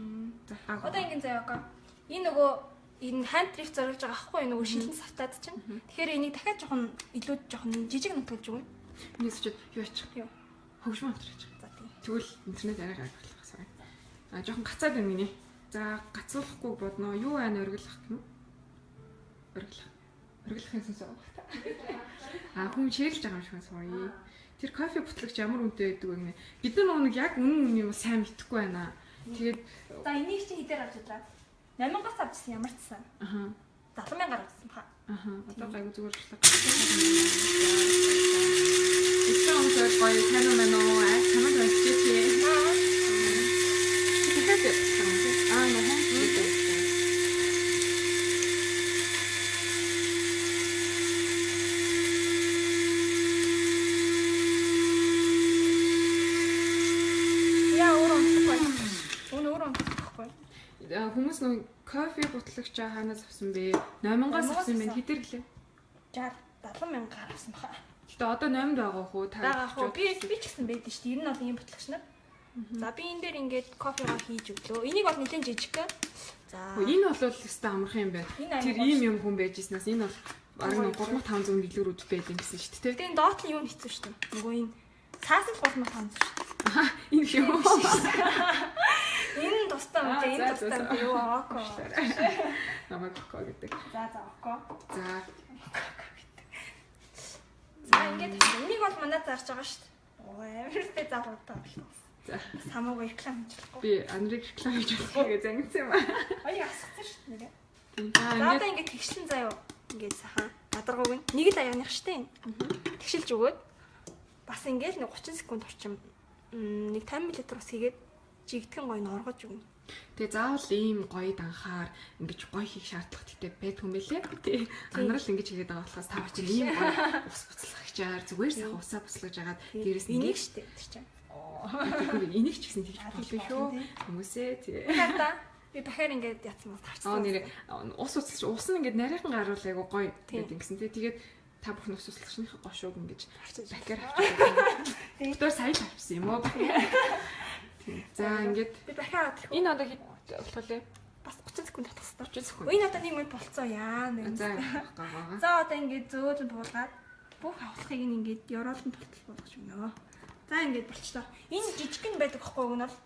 Speaker 1: За.
Speaker 2: Одоо ингэ заяа око. Энэ нөгөө энэ hand drift зориулж байгаа ахгүй нөгөө шилэн савтаад чинь. Тэгэхээр энийг дахиад жоохон жижиг нутгалж өгнө.
Speaker 1: Энийг ч юу ачих. Хөгжмөн амтраач.
Speaker 2: За тийм.
Speaker 1: Тэгвэл интернет арай гаргалах сая. Жоохон гацаад байна гинэ. За гацуулахгүй бодноо. Юу байна оргилах гэнэ? Оргилахын сонсоо. Хүн шеэрлж байгаа юм шиг сууя. Тэр кофе бутлагч ямар үнэтэй байдаг вэ гэнэ? Бид нар нэг яг үнэн юм сайн мэдэхгүй байна. Тэгээд
Speaker 2: за энийг чи хідээр авч удраа. 8000-аас авчихсан ямар ч сан. 70,000-аар авчихсан баха.
Speaker 1: Одоо гайгүй зүгээр л байна. Эсвэл онцгой гоё танаа мэнэ чамд авчихээ. Тэгээд нөхөн хүмүүс нэг кофе бутлагч хаанаас авсан бэ? 8000-аас авсан юм байна. Хэдэр гэлээ?
Speaker 2: 60-70,000-аар авсан баха.
Speaker 1: Гэтэ одоо 8 байгаа хөө та.
Speaker 2: Байгаа хөө би ч гэсэн байдэн шүү дээ. Энэ нь бол ийм бутлагч нар. За би энэ дээр ингээд кофегаа хийж өглөө. Энийг бол нэлээд жижиг. За.
Speaker 1: Энэ бол өстой амархан юм байна. Тэр ийм юм хүн байж ирснээс энэ бол бараг 3500 гэлүүрүүд байдаг гэсэн шүү дээ.
Speaker 2: Тэгээ энэ доод нь юу хэцүү шүү дээ. Нөгөө энэ цаасан 3500 шүү дээ.
Speaker 1: Энэ юу?
Speaker 2: Энэ тустай юм дээ. Энэ тустай юу око.
Speaker 1: Намайг око гэдэг.
Speaker 2: За око.
Speaker 1: За.
Speaker 2: За ингээд энийг бол манайд зарж байгаа шүү дээ. Оо амартай заавалтай байна.
Speaker 1: За.
Speaker 2: Самаагүй реклам хийчихлээ.
Speaker 1: Би анрыг реклам хийж болохгүй гэж зангидсан юм аа.
Speaker 2: Ой асуусан шүү дээ.
Speaker 1: За
Speaker 2: одоо ингээд тэгшлэн заяа. Ингээд сайхан ядаргууг нэг л аяаных штэ. Тэгшилж өгөөд бас ингээд нэг 30 секунд орчим нэг 50 мл ус хийгээд жигтгэн гоё норгож өгнө.
Speaker 1: Тэгээ заавал ийм гоё данхаар ингэж гоё хийх шаардлага тэгтэй байдгүй юм бэлээ. Тий. Анарал ингэж хийгээд байгаа болохоос та чинь ийм гоё ус буцалгагчаар зүгээр сайхан усаа буцалгаж агаад дээрэс нь
Speaker 2: энийг штэ тэр чинь.
Speaker 1: Энийг ч гэсэн тэгж болох шүү. Хүмүүсээ тий.
Speaker 2: Би дахиад ингээд ятсан бас
Speaker 1: Аа
Speaker 2: харцсан.
Speaker 1: нэр ус уцалж ус нь ингээд нарийнхан гаруул айгу гоё гэдэг ингэсэн тий. Тэгээд та бүхэн ус уцалгачны гошууг ингэж дахиад авчихсан. Тэр сая авчихсан юм уу? За ингээд
Speaker 2: би дахиад
Speaker 1: энэ одоо хэд болох вэ?
Speaker 2: бас 30 секунд татах хэрэгтэй.
Speaker 1: 30 секунд.
Speaker 2: Энэ одоо нэг минут болцоо яа нэ. За одоо ингээд зөөлөн буулгаад бүх авахыг ингээд ёроолон толтол болгож өгнө. За ингээд болчлоо. Энэ жижигхэн байдаг байхгүй юу нь бол.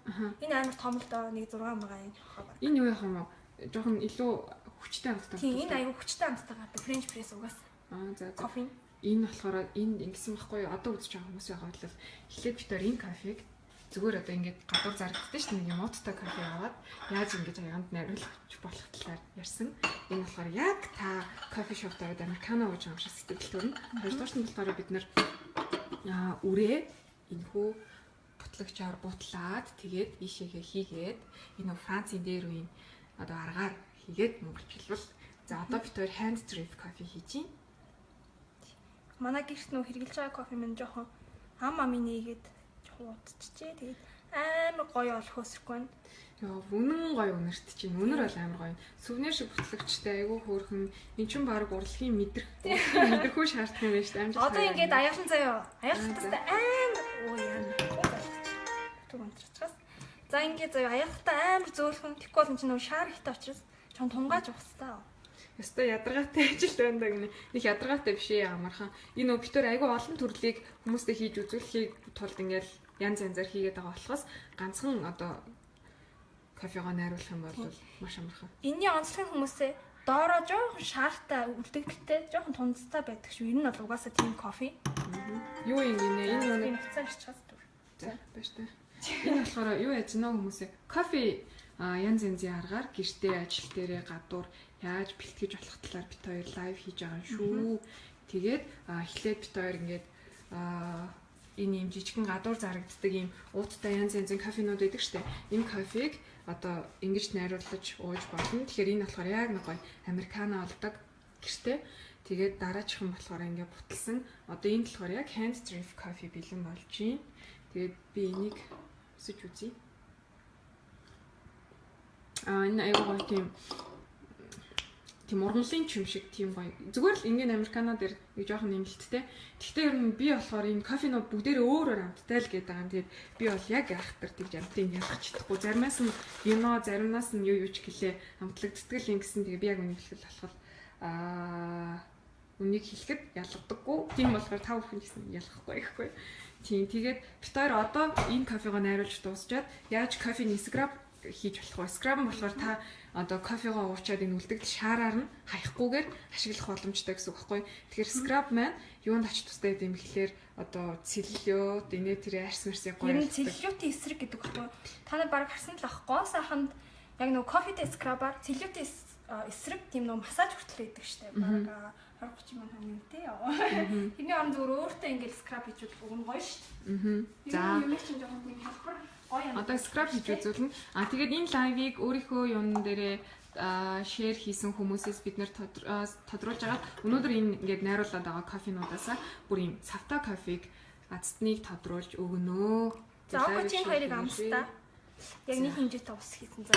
Speaker 2: Энэ амар том л доо нэг 6 мага энэ хаа.
Speaker 1: Энэ юу яах юм бэ? Жохон илүү хүчтэй амттай.
Speaker 2: Тийм энэ аюу хүчтэй амттай гадаг френч пресс угаас.
Speaker 1: За
Speaker 2: кофе.
Speaker 1: Энэ болохоор энд ингэсэн байхгүй юу? Одоо үзэж байгаа хүмүүс байгаа бол эхлээд бид энэ кофег зүгээр одоо ингээд гадуур зарагддаг шүү дээ. Нэг юм ууттай кофе аваад яаж ингэж аянд найруулах болох талаар ярьсан. Энэ болохоор яг та кофе шоп дээр американо ууж байгаа шиг сэтгэл төрнө. Хоёрдугаар нь болохоор бид нэр үрээ энэхүү бутлагчаар бутлаад тэгээд ийшээгээ хийгээд энэ Францын дээр үеийн одоо аргаар хийгээд монголчилбал за одоо бид хоёр hand drip кофе хийж байна.
Speaker 2: Манай гэрт нөө хэрглэж байгаа кофе минь жоохон амин нээгээд жоохон удчихжээ. Тэгээд амар гоё олохосрхгүй байна.
Speaker 1: Яа, үнэн гоё үнэрт чинь. Үнэр бол амар гоё. Сүвнэр шиг бутлагчтай айгүй хөөрхөн. Энд чинь баг урлагийн мэдрэхүү шаардсан юм байна шүү дээ.
Speaker 2: Одоо ингээд аяахан заяа. Аяахтастай амар оо яа. Түгэнччихс. За ингээд заяа аяахтай амар зөөлхөн. Тэгэхгүй бол энэ чинь нөө шаар ихтэй учраас чон тунгааж ухстай.
Speaker 1: Яста ядаргаатай ажил байна да гинэ. Их ядаргаатай биш ээ амархан. Энэ нөө битэр айгүй олон төрлийг хүмүүстэй хийж үзүүлэхийг тулд ингээд янз янзаар хийгээд байгаа болохоос ганцхан одоо кофегаа найруулах юм бол маш амархан.
Speaker 2: Энийн онцлог хүмүүсээ доороо жоохон шаартай үлдэгдэлтэй, жоохон тунцтай байдаг шүү. Энэ нь бол угаасаа тийм кофе.
Speaker 1: Юу юм гинэ? Энэ
Speaker 2: нэг нуцаар иччихс түр.
Speaker 1: За байж та. Энэ болохоор юу яаж нөө хүмүүсээ кофе янз янзын аргаар гэртээ ажил дээрээ гадуур яаж бэлтгэж болох талаар бит хоёр лайв хийж байгаа юм шүү. Тэгээд эхлээд бит хоёр ингээд энэ юм жижигхэн гадуур зарагддаг юм ууттай янз янзын кофенууд байдаг штэ. Энэ кофег одоо ингэж найруулж ууж болно. Тэгэхээр энэ болохоор яг нэг гоё американо олдог. гэртээ. Тэгээд дараачих нь болохоор ингээ буталсан. Одоо энэ болохоор яг hand drip coffee бэлэн болж байна. Тэгээд би энийг өсөж үзье. Энэ аюу гой тийм ургамлын ч юм шиг тийм гоё. Зүгээр л ингийн американо дээр жоохон нэмэлттэй. Гэхдээ ер нь би болохоор энэ кофенууд бүгдээрээ өөрөөр амттай л гэдэг юм. Тэгээд би бол яг айхтар тэгж амтыг ялгах чадахгүй. Заримаас нь вино, заримнаас нь юу ч гэлээ амтлагддаг юм гэсэн. Тэгээд би яг үнийг хэлэхэд болохоор үнийг хэлэхэд ялгадаггүй. Тийм болохоор та бүхэн гэсэн ялгахгүй гэхгүй. Тийм тэгээд бид хоёр одоо энэ кофего найруулж дуусчаад яаж кофений скраб хийж болох вэ? Скраб нь болохоор та одоо кофегоо уучаад энэ үлдэгдэл шаараар нь хаягахгүйгээр ашиглах боломжтой гэсэн үг байхгүй. Тэгэхээр скраб маань юунд ач тустай гэдэм бэхлээр одоо целлюлит, инээ тэр арс марсыг гоё.
Speaker 2: Энэ целлюлитийн эсрэг гэдэг байхгүй. Та нар баг харсан л ахгүй сайханд яг нөгөө кофетэй скрабаар целлюлитийн эсрэг тийм нөгөө массаж хүртэл хийдэг штеп. Баг 20-30 мянган үнэтэй яа. Тэрний орон зүгээр өөртөө ингээл скраб хийж үзэх үг нь гоё шүү. За. Юм чинь жоохон нэг хэлбэр гоё юм.
Speaker 1: Одоо скраб хийж үзүүлнэ. Тэгээд энэ лайвыг өөрийнхөө юун дээрээ шеэр хийсэн хүмүүсээс бид нэр тодруулж байгаа. Өнөөдөр энэ ингээд найруулад байгаа кофенуудаасаа бүр юм цавта кофег азтныг тодруулж өгнө.
Speaker 2: За кофеийн хоёрыг амстаа. Яг нэг хэмжээтэй ус хийсэн. За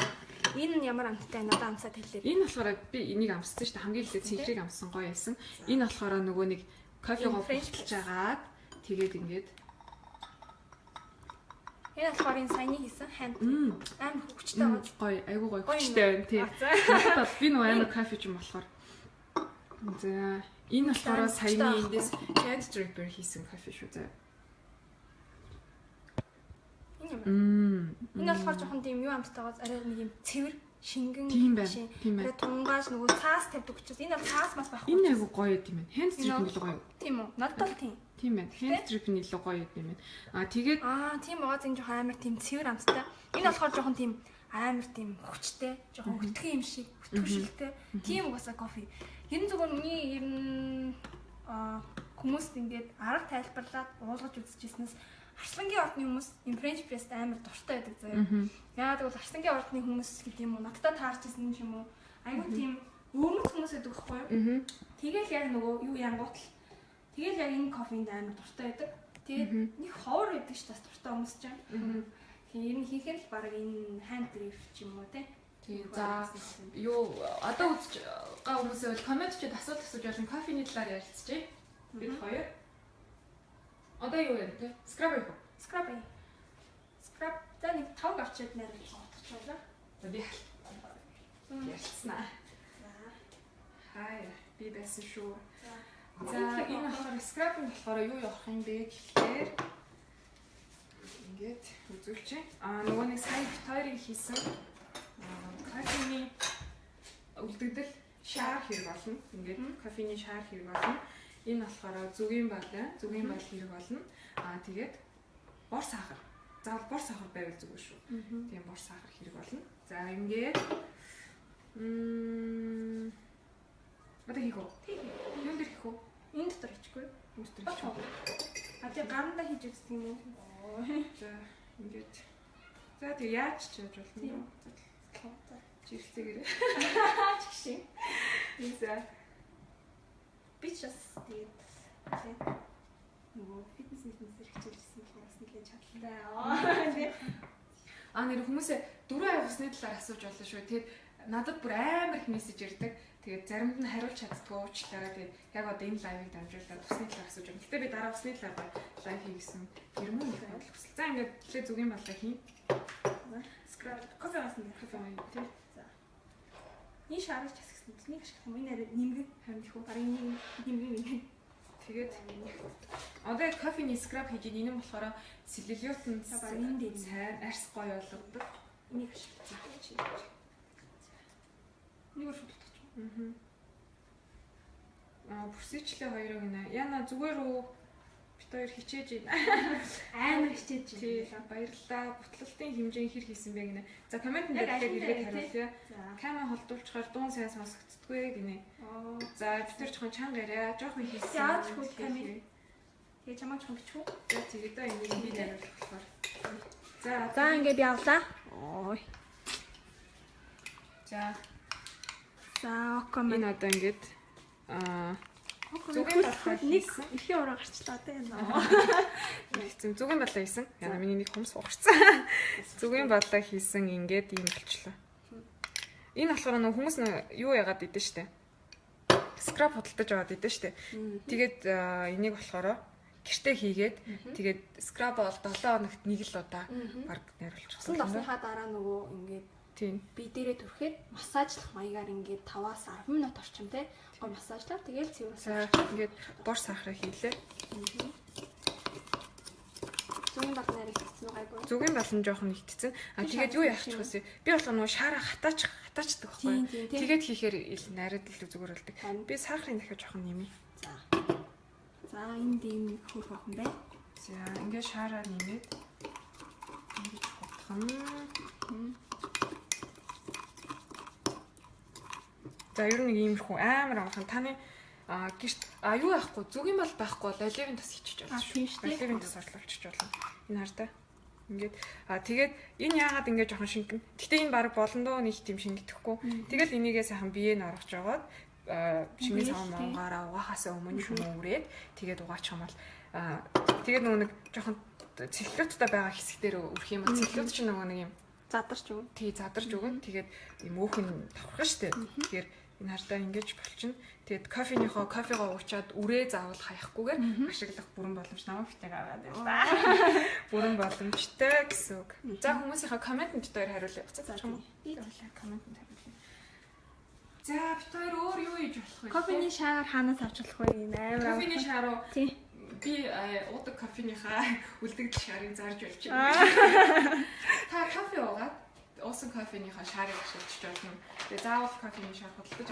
Speaker 2: энэ нь ямар амттай надад амсаад хэлээ.
Speaker 1: Энэ болохоор би энийг амссан шүү дээ. Хамгийн ихтэй цэнхрийг амссан гоё байсан. Энэ болохоор нөгөө нэг кофегоо бэлтэж агаад тэгээд ингээд
Speaker 2: энэ болохоор энэ саяны хийсэн ханд амар хөвгчтэй байгаа.
Speaker 1: Гоё, айгуу гоё хөвгчтэй байна тий. Надад би нөгөө амар кофе ч юм болохоор. За энэ болохоор саяны эндээс hand dripper хийсэн кофе шүү дээ.
Speaker 2: Энэ болохоор жоохон тийм юу амттайгаас арай нэг юм цэвэр шингэн
Speaker 1: тийм байна.
Speaker 2: Тунгааш нөгөө цаас тавьдаг учраас энэ бол цаас мас байхгүй.
Speaker 1: Энэ айгу гоё юм байна. Hand drip нь л гоё.
Speaker 2: Тийм үү? Надад бол тийм.
Speaker 1: Тийм байна. Hand drip нь илүү гоё юм байна. Тэгээд
Speaker 2: тийм байгаа зэн жоохон амар тийм цэвэр амттай. Энэ болохоор жоохон тийм амар тийм хүчтэй, жоохон хөтгөн юм шиг, хөтгөшөлтэй. Тийм угаасаа кофе. Энэ зүгээр миний ер нь хүмүүст ингээд арга тайлбарлаад уулгаж үзчихснээс арслангийн ордны хүмүүс энэ French press амар дуртай байдаг заяа. Яагаад гэвэл арслангийн ордны хүмүүс гэдэг юм уу надад таарч ирсэн юм уу? Айгуу тийм өвмөц хүмүүс байдаг байхгүй юу? Тэгэл яг нөгөө юу янгуут л. Тэгэл яг энэ кофенд амар дуртай байдаг. Тэгээд нэг ховор байдаг ш бас дуртай хүмүүс ч юм. Тэгэхээр энэ хийхээр л баг энэ hand drip ч юм уу те.
Speaker 1: Тийм. За юу одоо үзэж байгаа хүмүүсээ бол коммент чид асуулт асууж болно. Кофений талаар ярилцъя. Бид хоёр. Одоо юу вэ те? Скраб юу?
Speaker 2: Скраб. Скраб за нэг 5 авчиад найруулж отчихлоо.
Speaker 1: За би ярьцнаа. Хай би байсан шүү. За энэ болохоор скраб нь болохоор юу явах юм бэ гэхээр ингээд үзүүлчих. Нөгөө нэг сая битхоёрыг хийсэн кофений үлдэгдэл шаар хэрэг болно. Ингээд кофений шаар хэрэг болно. Энэ болохоор зүгийн бал хэрэг болно. Тэгээд бор сахар. Заавал бор сахар байвал зүгээр шүү. Тийм бор сахар хэрэг болно. За ингээд одоо хийх үү? Юунд дэр хийх үү?
Speaker 2: Энэ дотор хийчихгүй.
Speaker 1: Энэ дотор хийчих.
Speaker 2: Тэгээ гарандаа хийж үздэг юм уу?
Speaker 1: За ингээд. За тэг яаж ч яаж болно. Жирэлцээгээрээ.
Speaker 2: Чигшээ.
Speaker 1: За
Speaker 2: би ч бас тэгээд нөгөө фитнес хичээлсэн болохоос нэг чадaltaй.
Speaker 1: Нэр хүмүүсээ 4 ай усны талаар асууж болно шүү. Тэгээд надад бүр амар их мессеж ирдэг. Тэгээд заримд нь хариулж чаддгүй уучлаарай. Тэгээд яг одоо энэ лайвыг дамжуулаад усны талаар асууж байна. Гэтэ би дараа усны талаар лайв хийгсэн. Тэр мөн их бодол хүсэл. За ингээд эхлээ зүгийн баллаа хийн.
Speaker 2: Скраб кофе уусан
Speaker 1: кофе тий.
Speaker 2: За. Энэ шаарч асгсан. Нэг ашиглах юм. Энэ арай нэмгэн хамдих уу? Барин нэмгэн.
Speaker 1: Тэгээд одоо кофений скраб хийж энэ юм болохоор целлюлит нь
Speaker 2: энэ дээр
Speaker 1: сайн арс гоё болгодог.
Speaker 2: Энийг ашиглах. Нэг шууд татчих.
Speaker 1: Бүрсийчлээ хоёроо гинэ. Яна зүгээр үү? Бид хоёр хичээж байна.
Speaker 2: Амар хичээж
Speaker 1: байна. Баярлалаа. Бутлалтын хэмжээ хэр хийсэн бэ гинэ. За коммент дээр ирээд хариулъя. Камера холдуулчихаар дуун сайн сонсогддгүй гинэ. За бид нар жоохон чанга яриа. Жоохон хийсэн.
Speaker 2: Яаж хүү камер. Тэгээ чамаа жоохон бичих үү?
Speaker 1: За тэгээд одоо ингэ би найруулах болохоор.
Speaker 2: За ингээд явлаа. Ой.
Speaker 1: За
Speaker 2: окей.
Speaker 1: Энэ одоо ингээд Зүгийн баллаа
Speaker 2: нэг ихийн ураа гарчлаа те.
Speaker 1: Зүгийн баллаа хийсэн. Яна миний нэг хүмүүс уурцсан. Зүгийн баллаа хийсэн ингээд ийм болчлоо. Энэ болохоор нөө хүмүүс юу яагаад идэв штэ. Скрап худалдаж аваад идэв штэ. Тэгээд энийг болохоор гэртээ хийгээд тэгээд скрап бол 7 хоногт нэг л удаа баг найруулчихсан.
Speaker 2: Басныхаа дараа нөгөө ингээд
Speaker 1: тийм
Speaker 2: би дээрээ түрхэд массажлах маягаар ингээд 5-аас 10 минут орчим те. Гоо массажлаа тэгээд цэвэрлээ.
Speaker 1: Ингээд бор сахараа хийлээ.
Speaker 2: Зүгийн бал найруулсан гайгүй.
Speaker 1: Зүгийн бал нь жоохон нэгтцэн. Тэгээд юу яах ч гэсэн би болохоор нөгөө шаараа хатаачдаг байхгүй. Тэгээд хийхээр найраад илүү зүгээр болдог. Би сахарын дахиад жоохон нэмье.
Speaker 2: За энд ийм хөрх охин бай.
Speaker 1: За ингээд шаараа нэмээд ингэж хутгах. За ер нь иймэрхүү амар амархан таны гэрт юу яахгүй зүгийн бал байхгүй бол оливын тас хийчих болно шүү. Оливын тас орлуулчих болно. Энэ хартаа. Ингээд тэгээд энэ яагаад ингээд жоохон шингэн. Гэтэ энэ баг болондоо нэг тийм шингэдэхгүй. Тэгэл энийгээ сайхан биеэ наргаж жагаад шингэн саван монгаараа угаахаас өмнө хүмүүрээд тэгээд угаачих юм бол тэгээд нөгөө нэг жоохон цэллюттай байгаа хэсэг дээр өрөх юм. Цэллют чинь нөгөө нэг юм
Speaker 2: задарч өгнө.
Speaker 1: Тий задарч өгнө. Тэгээд юм өөхөн тавхах штэ. Тэгэхээр энэ хартаа ингэж болчихно. Тэгээд кофегоо уучаад үрээ заавал хаягахгүйгээр ашиглах бүрэн боломж намайг битэг аваад байна. Бүрэн боломжтой гэсэн үг. За хүмүүсийнхаа комментэнд дээр хариулъя. Буцаад юм уу? Би комментэнд хариулъя. За бид хоёр өөр юу хийж болох вэ?
Speaker 2: Кофений шаар хаанаас авч болох вэ? Амар.
Speaker 1: Кофений шаар уу? Тий. Би уудаг кофенийхаа үлдэгдэл шаарыг зарж болж байна. Та кофе уугаад уусан кофенийхаа шаарыг ашиглаж болно. Тэгээ заавал кофений шаар худалдаж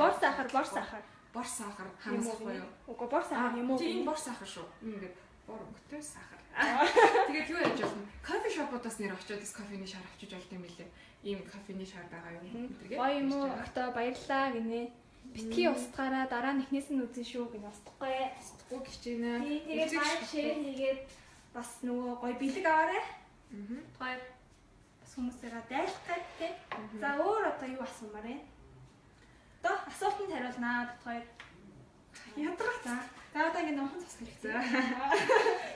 Speaker 1: бор сахар ханаас гоё.
Speaker 2: Үгүй бор сахар юм уу?
Speaker 1: Тийм бор сахар шүү. Ингээд бор өнгөтэй сахар. Тэгээд юу яаж болно? Кофе шопуудаас нэр очиод кофений шаар авчиж болд юм билээ. Ийм кофений шаар байгаа юм.
Speaker 2: Гоё юм уу? Өгтөө баярлаа гинэ. Битгий устгаараа дараа нь ихнээс нь үзэн шүү гинэ устгахгүй.
Speaker 1: Устгахгүй гэж байна.
Speaker 2: Тэгээд лайк шеэр хийгээд бас нөгөө гоё бэлэг аваарай. Гоё бас хүмүүсээрээ дайлах гэдэг. За өөр одоо юу асуумаар вэ? Одоо асуултанд хариулнаа бид хоёр. Ядрах. За одоо ингэ номхон зогсох хэрэгтэй.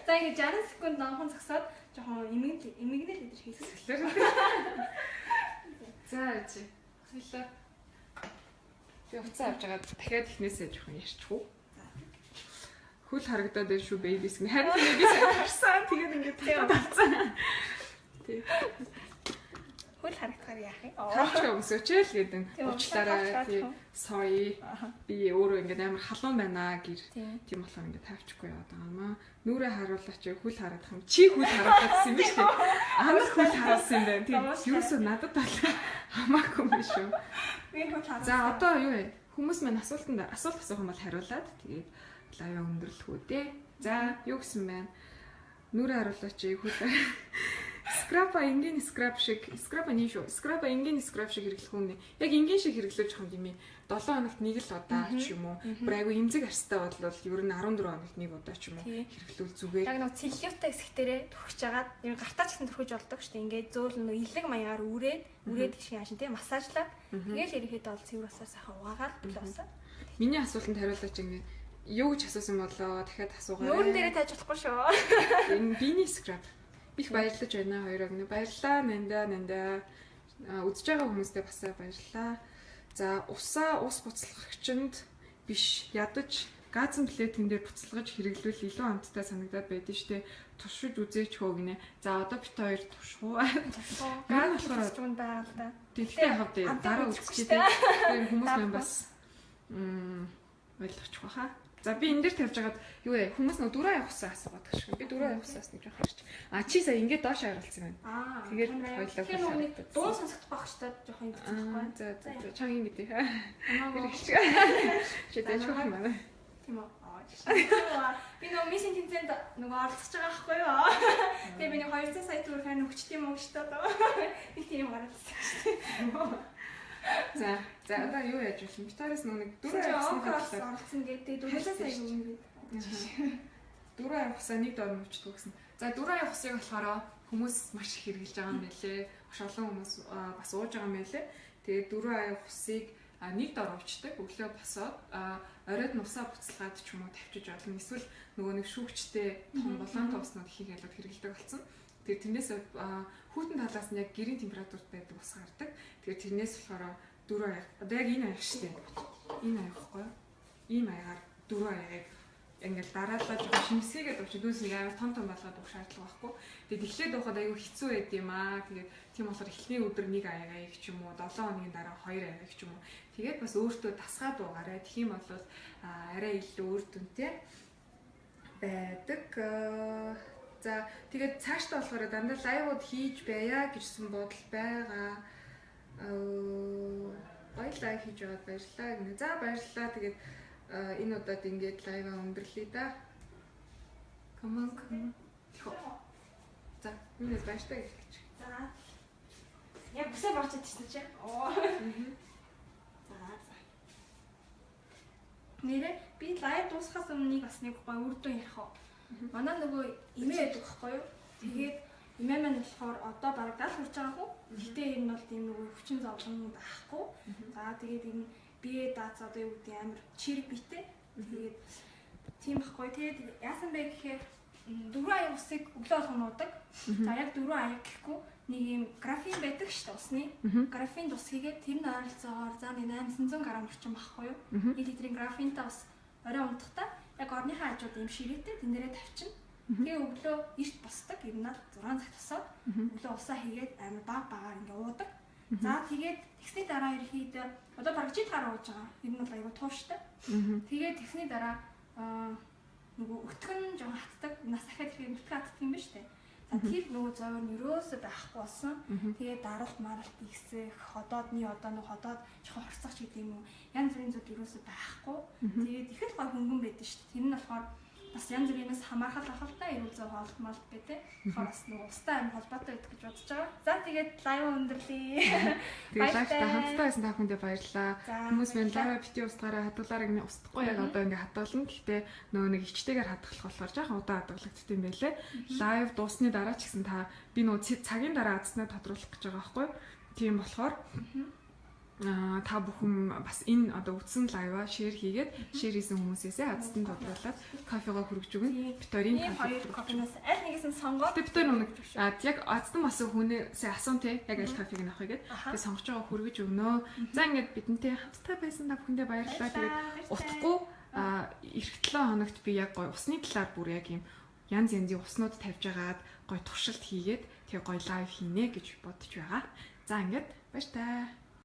Speaker 2: За ингэ 60 секунд номхон зогсоод жоохон эмгэнэл идэж хийсгэлээ.
Speaker 1: За чи. Хойлоо. Би уцаа авч байгаа дахиад ихнээсээ жоохон ярьчих уу? Хөл харагдаад байна шүү бэбис гэнэ. Харин бэбис харсан. Тэгээд ингээд тавцсан. Тий.
Speaker 2: Хөл харагдахаар яах юм?
Speaker 1: Тавчгаа өмсөөч л гэдэг. Уучлаарай. Тий. Sorry. Би өөрөө ингээд амар халуун байна гэр. Тийм болохоор ингээд тавчихгүй яваад байгаа юм аа. Нүрээ харуулаач хөл харагдах юм. Чи хөл харагдсан юм биш үү? Амар хөл харуулсан юм байна. Тийм. Юусоо надад болоо хамаагүй юм биш үү?
Speaker 2: Би хөл хараа.
Speaker 1: За одоо юу вэ? Хүмүүс маань асуулт асуух юм бол хариулаад тэгээд лайв өндөрлөх үү дээ. За юу гэсэн байна? Нүрээ харуулаач хөл. Скрапа энгийн скрап шиг скрапа нэ шүү. Скрапа энгийн скрап шиг хэрэглэх юм нэ. Яг энгийн шиг хэрэглэж байгаа юм. 7 хоногт нэг л удаа ч юм уу. Бүр айгу эмзэг арстай бодлол ер нь 14 хоногт нэг удаа ч юм уу хэрэглүүл зүгээр.
Speaker 2: Яг нэг цэллюттэй хэсэг дээрээ төгсөж агаад ер нь гартаа ч гэсэн төрхөж болдог шүү дээ. Ингээд зөөл нэг илэг маягаар үрээд гişиг хаашин тий массажлаад тэгээл ерөнхийдөө бол цэвэр усаар сайхан угаагаад болоосаа.
Speaker 1: Миний асуултанд хариулаач ингэ юу гэж асуусан болоо дахиад асуугаа.
Speaker 2: Нүүрэн дээрээ тааж болохгүй шүү.
Speaker 1: Энэ биний скрап. Их баярлаж байна хоёроо гэнэ. Баярлалаа нандаа. Үзэж байгаа хүмүүстээ бас баярлалаа. За ус буцалгагчинд биш ядаж газан плетэн дээр буцалгаж хэрэглүүл илүү амттай санагдаад байдэн штэ. Туршиж үзээч хөө гинэ. За одоо бит хоёр турших уу?
Speaker 2: Газ болохоор юм байгаа л да.
Speaker 1: Тэгтээ хав дээ. Дараа үзчихээ дээ. Тэгээ хүмүүс маань бас ойлгочих واخа. За би энэ дээр тавьж хагаад юу вэ? Хүмүүс нөө дөрөв явах усаа асуугаад байгаа шүү. Би дөрөв явах усаас нэг жоох харч. Чи сая ингээд доош харуулсан байна. Тэгээд хоёлоо
Speaker 2: дуу сонсогдох байх ч та жоох юм гэсэн байхгүй.
Speaker 1: За чагийн гэдэг. Хамаагүй. Чи дэвч хөх юм байна.
Speaker 2: Тийм үү? Би нөгөө миссийн тэмцээнд нөгөө оролцож байгаа байхгүй юу? Тэгээ би нэг 200 сая төгрөг хань өгчт юм уу гэж тоо. Би тийм гараад байна.
Speaker 1: За одоо юу яаж вэ? Битараас нэг дөрөв явсан
Speaker 2: талаар оролцсон гэдэг 400 сая өгнө гэдэг.
Speaker 1: Дөрөв явсаа нэг дор мөвчдөг гэсэн. За дөрөв явсыг болохоор хүмүүс маш их хэрэгжилж байгаа юм байлээ. Маш олон хүмүүс бас ууж байгаа юм байлээ. Тэгээд дөрөв явсыг нэг дор уучдаг, өглөө босоод оройд нусаа буцалгаад ч юм уу тавьчих болно. Эсвэл нөгөө нэг шүүгчтэй том болонтой уснууд ихийг ялаад хэрэглэдэг болсон. Тэгэхээр тэрнээс хүүтэн талаас нь яг гэрийн температурт байдаг ус гардаг. Тэгэхээр тэрнээс болохоор 4 аяг. Одоо яг энэ аяг шүү дээ. Энэ аяг байхгүй юу? Ийм аягаар 4 аягийг ингээл дараалал жоохон шимсгээгээд уучих дүүсийг амар том болгоод уух шаардлага байхгүй. Тэгээд эхлээд уухад аягүй хэцүү байд юм аа. Тэгээд тийм болохоор эхлэний өдөр нэг аяг ч юм уу 7 хоногийн дараа 2 аяг ч юм уу. Тэгээд бас өөртөө тасгаад уугаарай. Тэгэх юм бол арай илүү үр дүнтэй байдаг. За тэгээд цаашдаа болохоор дандаа лайвууд хийж байя гэжсэн бодол байгаа. Баярлалаа хийж аваад баярлалаа гэнэ. За баярлалаа. Тэгээд энэ удаад ингээд лайваа өндөрлөе да. Come on. За, минь баяртай гэж.
Speaker 2: За. Яг бүсээ борчод ирсэн чи. Оо. За. Нэрээ би лайв дуусахаас өмнө бас нэг гоё үрдэн ярих уу. Манай нөгөө имээ байдаг байхгүй юу? Тэгээд имээ маань болохоор одоо бараг 70 хүрч байгаа хөө. Гэтэ энэ бол тийм нөгөө хүчин зовлон байхгүй. За тэгээд энэ бие дац одоо юу гэдэг амар чирэг битэй. Тэгээд тийм байхгүй. Тэгээд яасан бэ гэхээр 4 аяг усыг өглөө болгон уудаг. За яг 4 аяг гэхгүй нэг юм графин байдаг шүү дээ усны. Графин тус хийгээд тэр нь ойролцоогоор за 800 г орчим байхгүй юу? 1 литрийн графинтай бас орой унтахтаа яг орныхаа хажууд юм ширээтэй тэн дээрээ тавьчин. Тэгээ өглөө эрт босдог. Ер нь 6 цаг тосоод өглөө усаа хийгээд амар багаар ингээ уудаг. За тэгээд тэгсний дараа ерхийдээ одоо бараг жид гараа ууж байгаа. Ер нь бол аягүй тууштай. Тэгээд тэгсний дараа нөгөө өтгөн жоо хатдаг. Нас дахиад ирэхэд өтгөн хатдаг юм ба штэ. За тэр нөгөө зовор нь ерөөсөө байхгүй болсон. Тэгээд даралт маралт ихсэх, ходоодны одоо нэг ходоод жоохон хорцох ч гэдэг юм уу. Янз бүрийн зүйл ерөөсөө байхгүй. Тэгээд их л гой хөнгөн байдаг штэ. Тэр нь болохоор бас янз бүрийнээс хамаархал авах л та эрүүл зүй хоолтмол бэ те. Тэгэхээр бас нэг устай амин холбоотой байдаг гэж бодож байгаа. За тэгээд лайв өндөрлөе.
Speaker 1: Тэгээд лайвтай хамтдаа байсан та бүхэндээ баярлалаа. Хүмүүс мэн лайв бити устгаараа хадгалаараа ингэ устдахгүй яг одоо ингэ хадгална. Гэхдээ нөгөө нэг ичтэйгээр хадгалах болохоор жоохон удаан хадгалагддаг юм байлээ. Лайв дуусны дараа ч гэсэн та би нөгөө цагийн дараа адснаа тодруулах гэж байгаа байхгүй. Тийм болохоор та бүхэн бас энэ одоо үтсэн лайва шеэр хийгээд шеэр хийсэн хүмүүсээсээ азтан тодруулаад кофегоо хүргэж өгнө. Битэрийн
Speaker 2: кофенаас аль нэгээс нь сонгоод
Speaker 1: битэр нэг яг азтан болсон хүнээсээ асуун те яг аль кофег нь авахыг тэгээд сонгож байгаа хүргэж өгнө. За ингээд бидэнтэй хамтдаа байсан та бүхэндээ баярлалаа. Тэгээд утгагүй эх 7 хоногт би яг гой усны талаар бүр яг юм янз янзын уснууд тавьж агаад гой туршилт хийгээд тэгээ гой лайв хийнэ гэж бодож байгаа. За ингээд баяр таа.